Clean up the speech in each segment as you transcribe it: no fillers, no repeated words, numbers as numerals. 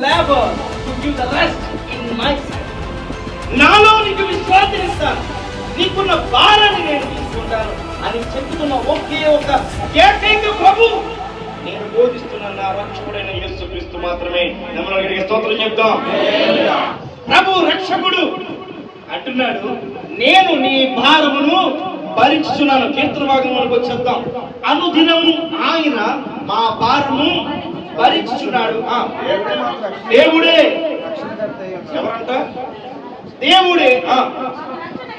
labor to give the rest in my sight. నాలో నీకు విశ్రాంతిని ఇస్తాను, నీకున్న భారాన్ని నేను తీసుకుంటాను అని చెప్తున్న ఒకే ఒక ఏకైక ప్రభు నేను బోధిస్తున్న నా రక్షకుడైన యేసుక్రీస్తు మాత్రమే. నమ్మడానికి స్తోత్రం చెప్తాం. ప్రభు రక్షకుడు అంటున్నాడు, నేను నీ భారమును భరించుచున్నాను. కీర్తన భాగంలోకి వచ్చేద్దాం. అనుదినము ఆయన మా భారము భరించుచున్నాడు. దేవుడే, ఎవరంట? దేవుడే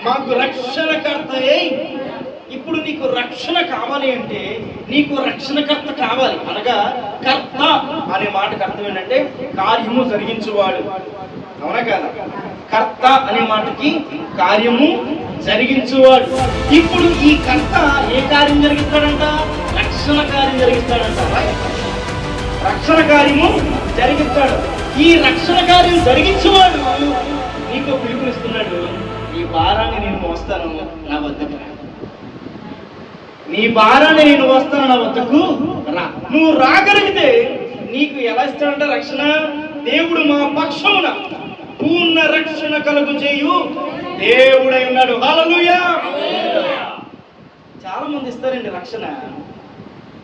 మాకు రక్షణకర్త. ఇప్పుడు నీకు రక్షణ కావాలి అంటే నీకు రక్షణకర్త కావాలి. అనగా కర్త అనే మాటకు అర్థం ఏంటంటే కార్యము జరిగించువాడు. అవునా కదా? కర్త అనే మాటకి కార్యము జరిగించువాడు. ఇప్పుడు ఈ కర్త ఏ కార్యం జరిగిస్తాడంట? రక్షణ కార్యం జరిగిస్తాడంట. రక్షణ కార్యము జరిగిస్తాడు. ఈ రక్షణ కార్యం జరిగించేవాడు నీకు పిలుపునిస్తున్నాడు. నీ భారాన్ని నేను మోస్తాను నా వద్దకు రా. నీ భారాన్ని నేను వస్తాను నా వద్దకు రా. నువ్వు రాగలిగితే నీకు ఎలా ఇస్తాడంట రక్షణ? దేవుడు మా పక్షమున పూర్ణ రక్షణ కలుగు చేయు దేవుడై ఉన్నాడు. హల్లెలూయా. చాలా మంది ఇస్తారండి రక్షణ,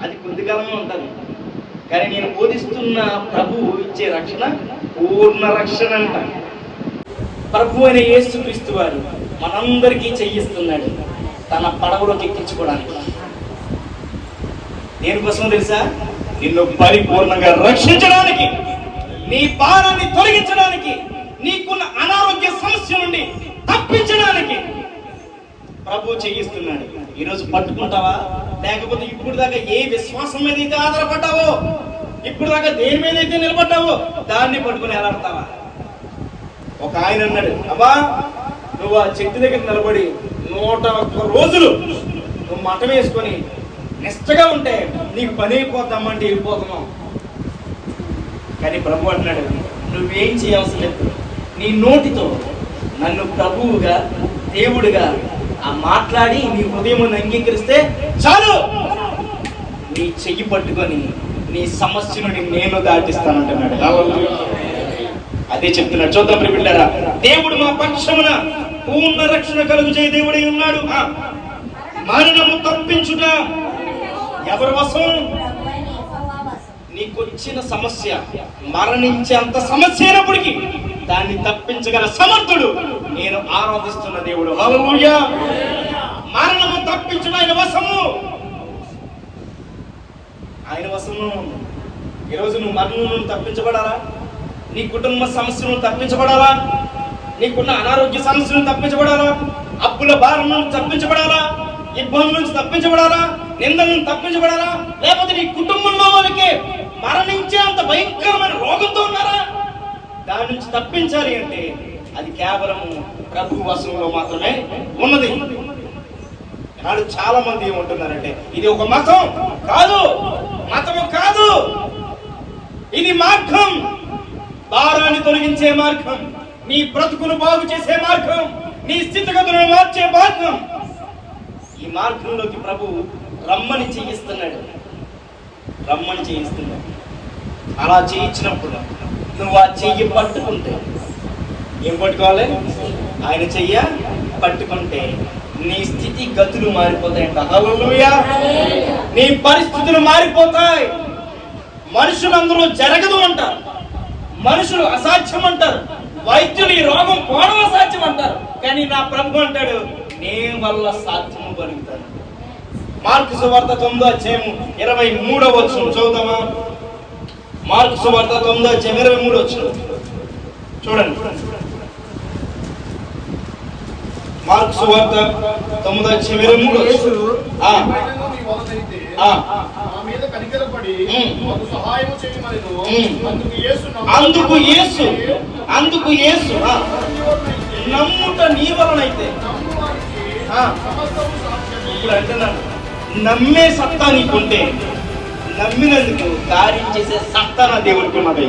అది కొద్దికాలంలో ఉంటుంది. కానీ నేను బోధిస్తున్న ప్రభువు ఇచ్చే రక్షణ పూర్ణ రక్షణ అంట. ప్రభు అయిన యేసుక్రీస్తు వారు మనందరికీ చెయ్యిస్తున్నాడు తన పడవలోకి ఎక్కించుకోవడానికి. దేనికోసం తెలుసా? నిన్ను పరిపూర్ణంగా రక్షించడానికి, నీ భారాన్ని తొలగించడానికి, నీకున్న అనారోగ్య సమస్య నుండి తప్పించడానికి ప్రభు చెయ్యిస్తున్నాడు. ఈరోజు పట్టుకుంటావా? లేకపోతే ఇప్పుడు దాకా ఏ విశ్వాసం మీద అయితే ఆధారపడ్డావో, ఇప్పుడు దాకా దేని మీద అయితే నిలబడ్డావో దాన్ని పట్టుకుని ఎలాడతావా? ఒక ఆయన అన్నాడు, అమ్మా నువ్వు ఆ చెట్టు దగ్గర నిలబడి 101 రోజులు నువ్వు మఠం వేసుకొని నిష్టగా ఉంటే నీకు పని అయిపోతామంటే వెళ్ళిపోతున్నావు. కానీ ప్రభు అంటున్నాడు, నువ్వేం చేయవలసిన లేదు. నీ నోటితో నన్ను ప్రభువుగా దేవుడిగా మాట్లాడి నీ హృదయం అంగీకరిస్తే చాలు. నీ చెయ్యి పట్టుకొని నీ సమస్య నుండి నేను దాటిస్తానంటున్నాడు. అదే చెప్తున్నాడు. చూద్దాం బిడ్డలారా, దేవుడు మా పక్షమున పూర్ణ రక్షణ కలుగు చేయ దేవుడై ఉన్నాడు. మరణము తప్పించుట ఎవరి వశం? నీకొచ్చిన సమస్య మరణించేంత సమస్య అయినప్పటికీ దాన్ని తప్పించగల సమర్థుడు నేను ఆరాధిస్తున్న దేవుడు. హల్లెలూయా. మరణము తప్పించుట ఆయన వశము, ఆయన వశము. ఈరోజు నువ్వు మరణం తప్పించబడాలా? నీ కుటుంబ సమస్యలను తప్పించబడాలా? నీకున్న అనారోగ్య సమస్యలను తప్పించబడాలా? అప్పుల భారం నుంచి తప్పించబడాలా? ఇబ్బందుల నుంచి తప్పించబడాలా? నిందల నుంచి తప్పించబడాలా? లేకపోతే నీ కుటుంబంలో వాళ్ళకి మరణించే అంత భయంకరమైన రోగంతో ఉన్నారా? దాని నుంచి తప్పించాలి అంటే అది కేవలం ప్రభు వశంలో మాత్రమే ఉన్నది. నాడు చాలా మంది ఏమంటున్నారంటే ఇది ఒక మతం కాదు, మతము కాదు, ఇది మార్గం, భారాన్ని తొలగించే మార్గం, నీ బ్రతుకును బాగు చేసే మార్గం, నీ స్థితిగతులను మార్చే మార్గం. ఈ మార్గంలోకి ప్రభు రమ్మని చేయిస్తున్నాడు. అలా చేయించినప్పుడు నువ్వు ఆ చెయ్యి పట్టుకుంటే ఏం పట్టుకోవాలి? ఆయన చెయ్య పట్టుకుంటే నీ స్థితి గతులు మారిపోతాయంట. హల్లెలూయా. నీ పరిస్థితులు మారిపోతాయి. మనుషులందరూ జరగదు అంటారు, మనుషులు అసాధ్యం అంటారు, వైద్యులు ఈ రోగం పోవడం అసాధ్యం అంటారు. కానీ నా ప్రభు అంటాడు, నే వల్ల సాధ్యము పలుకుతాను. మార్కు సువార్త 9:23 చదువుతామా? మార్కు సువార్త 9:23 చూడండి. మార్కు సువార్త 9:23. అందుకు యేసు నమ్ముట నీ వలనైతే. ఇప్పుడు అంటున్నాను, నమ్మే సత్తా నీకుంటే నమ్మినందుకు కార్యం చేసే సత్తా నా దేవుడికి ఉన్నది.